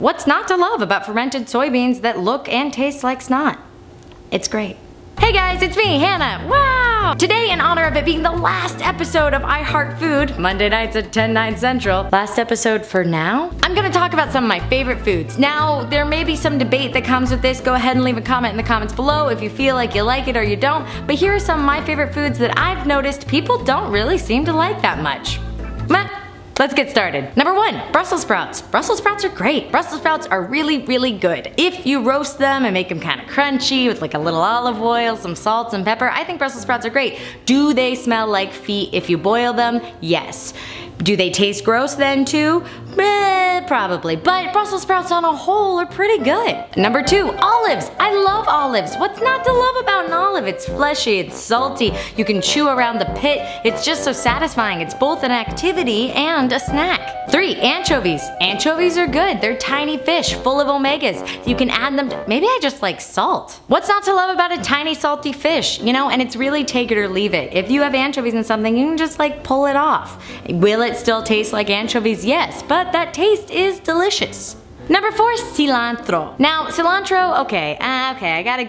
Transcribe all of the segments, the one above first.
What's not to love about fermented soybeans that look and taste like snot? It's great. Hey guys, it's me, Hannah. Wow! Today, in honor of it being the last episode of I Heart Food, Monday nights at 10, 9 central, last episode for now, I'm gonna talk about some of my favorite foods. Now, there may be some debate that comes with this. Go ahead and leave a comment in the comments below if you feel like you like it or you don't. But here are some of my favorite foods that I've noticed people don't really seem to like that much. Meh. Let's get started. Number 1, Brussels sprouts. Brussels sprouts are great. Brussels sprouts are really, really good. If you roast them and make them kind of crunchy with like a little olive oil, some salt, some pepper, I think Brussels sprouts are great. Do they smell like feet if you boil them? Yes. Do they taste gross then too? Probably, but Brussels sprouts on a whole are pretty good. Number 2, olives. I love olives. What's not to love about an olive? It's fleshy, it's salty, you can chew around the pit. It's just so satisfying. It's both an activity and a snack. 3, anchovies. Anchovies are good. They're tiny fish full of omegas. You can add them to, maybe I just like salt. What's not to love about a tiny salty fish? You know, and it's really take it or leave it. If you have anchovies in something, you can just like pull it off. Will it still taste like anchovies? Yes, but that taste is delicious. Number 4, cilantro. Now, cilantro, okay, I gotta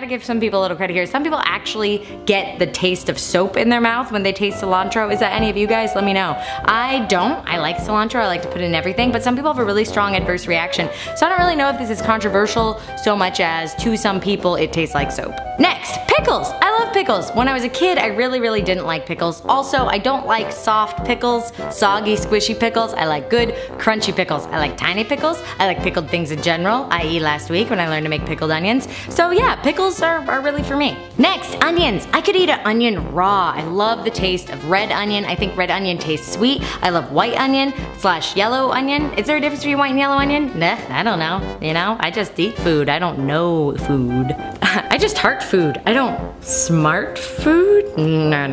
give some people a little credit here. Some people actually get the taste of soap in their mouth when they taste cilantro. Is that any of you guys? Let me know. I don't. I like cilantro. I like to put it in everything, but some people have a really strong adverse reaction. So I don't really know if this is controversial so much as to some people it tastes like soap. Next, pickles. I love pickles. When I was a kid, I really didn't like pickles. Also, I don't like soft pickles, soggy, squishy pickles. I like good, crunchy pickles. I like tiny pickles. I like pickled things in general, i.e. last week when I learned to make pickled onions. So yeah, pickles are really for me. Next, onions. I could eat an onion raw. I love the taste of red onion. I think red onion tastes sweet. I love white onion / yellow onion. Is there a difference between white and yellow onion? Nah, I don't know. You know, I just eat food. I don't know food. I just heart food. I don't smart food? No.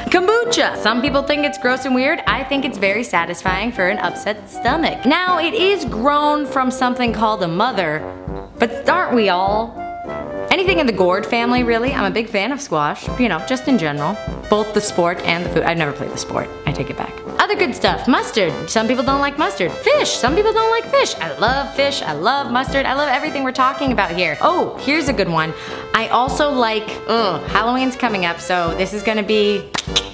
Kombucha. Some people think it's gross and weird. I think it's very satisfying for an upset stomach. Now, it is grown from something called a mother, but aren't we all? Anything in the gourd family, really. I'm a big fan of squash, you know, just in general. Both the sport and the food. I've never played the sport. I take it back. Other good stuff. Mustard. Some people don't like mustard. Fish. Some people don't like fish. I love fish. I love mustard. I love everything we're talking about here. Oh, here's a good one. I also like, Halloween's coming up, so this is gonna be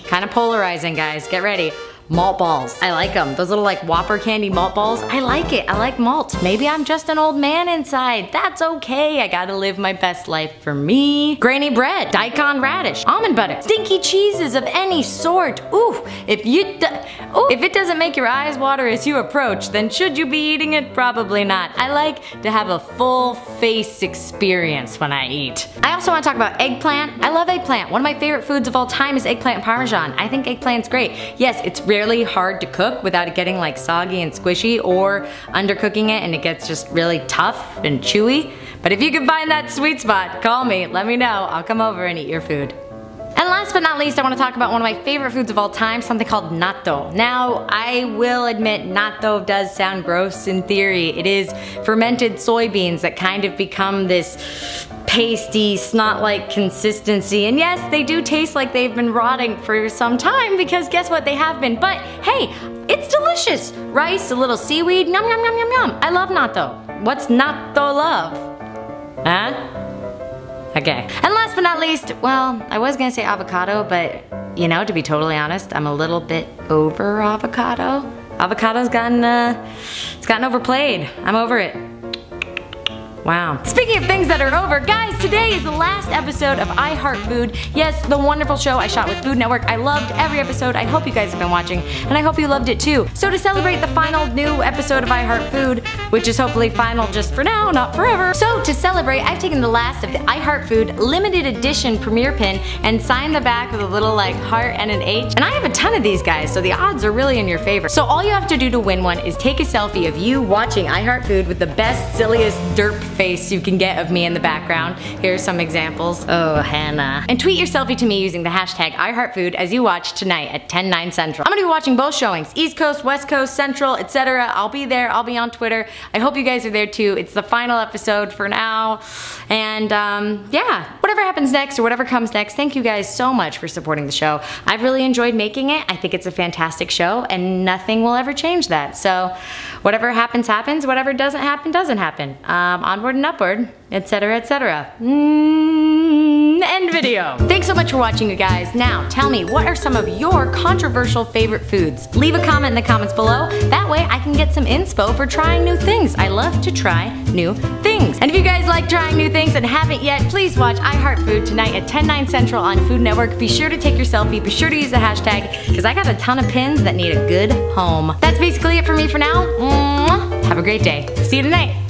kind of polarizing, guys. Get ready. Malt balls. I like them. Those little like Whopper candy malt balls. I like it. I like malt. Maybe I'm just an old man inside. That's okay. I gotta live my best life for me. Grainy bread, daikon radish, almond butter, stinky cheeses of any sort. Ooh, if it doesn't make your eyes water as you approach, then should you be eating it? Probably not. I like to have a full face experience when I eat. I also want to talk about eggplant. I love eggplant. One of my favorite foods of all time is eggplant parmesan. I think eggplant's great. Yes, it's really hard to cook without it getting like soggy and squishy or undercooking it and it gets just really tough and chewy. But if you can find that sweet spot, call me, let me know. I'll come over and eat your food. And last but not least, I want to talk about one of my favorite foods of all time, something called natto. Now, I will admit natto does sound gross in theory. It is fermented soybeans that kind of become this pasty, snot-like consistency. And yes, they do taste like they've been rotting for some time because guess what? They have been. But hey, it's delicious. Rice, a little seaweed, yum, yum, yum, yum, yum. I love natto. What's natto love? Huh? Okay. And last but not least, well, I was gonna say avocado, but you know, to be totally honest, I'm a little bit over avocado. Avocado's gotten overplayed. I'm over it. Wow. Speaking of things that are over, guys, today is the last episode of I Heart Food. Yes, the wonderful show I shot with Food Network. I loved every episode. I hope you guys have been watching, and I hope you loved it too. So to celebrate the final new episode of I Heart Food, which is hopefully final just for now, not forever. So to celebrate, I've taken the last of the I Heart Food limited edition premiere pin and signed the back with a little like heart and an H. And I have a ton of these guys, so the odds are really in your favor. So all you have to do to win one is take a selfie of you watching I Heart Food with the best, silliest derp face you can get of me in the background. Here's some examples. Oh, Hannah. And tweet your selfie to me using the hashtag IHeartFood as you watch tonight at 10, 9 central. I'm gonna be watching both showings, East Coast, West Coast, Central, etc. I'll be there. I'll be on Twitter. I hope you guys are there too. It's the final episode for now. And yeah. whatever happens next or whatever comes next, thank you guys so much for supporting the show. I've really enjoyed making it. I think it's a fantastic show and nothing will ever change that. So whatever happens, happens. Whatever doesn't happen, doesn't happen. Onward and upward, etc., etc. End video. Thanks so much for watching, you guys. Now, tell me, what are some of your controversial favorite foods? Leave a comment in the comments below. That way I can get some inspo for trying new things. I love to try new things. And if you guys like trying new things and haven't yet, please watch iHeartFood tonight at 10/9 Central on Food Network. Be sure to take your selfie. Be sure to use the hashtag, because I got a ton of pins that need a good home. That's basically it for me for now. Have a great day. See you tonight.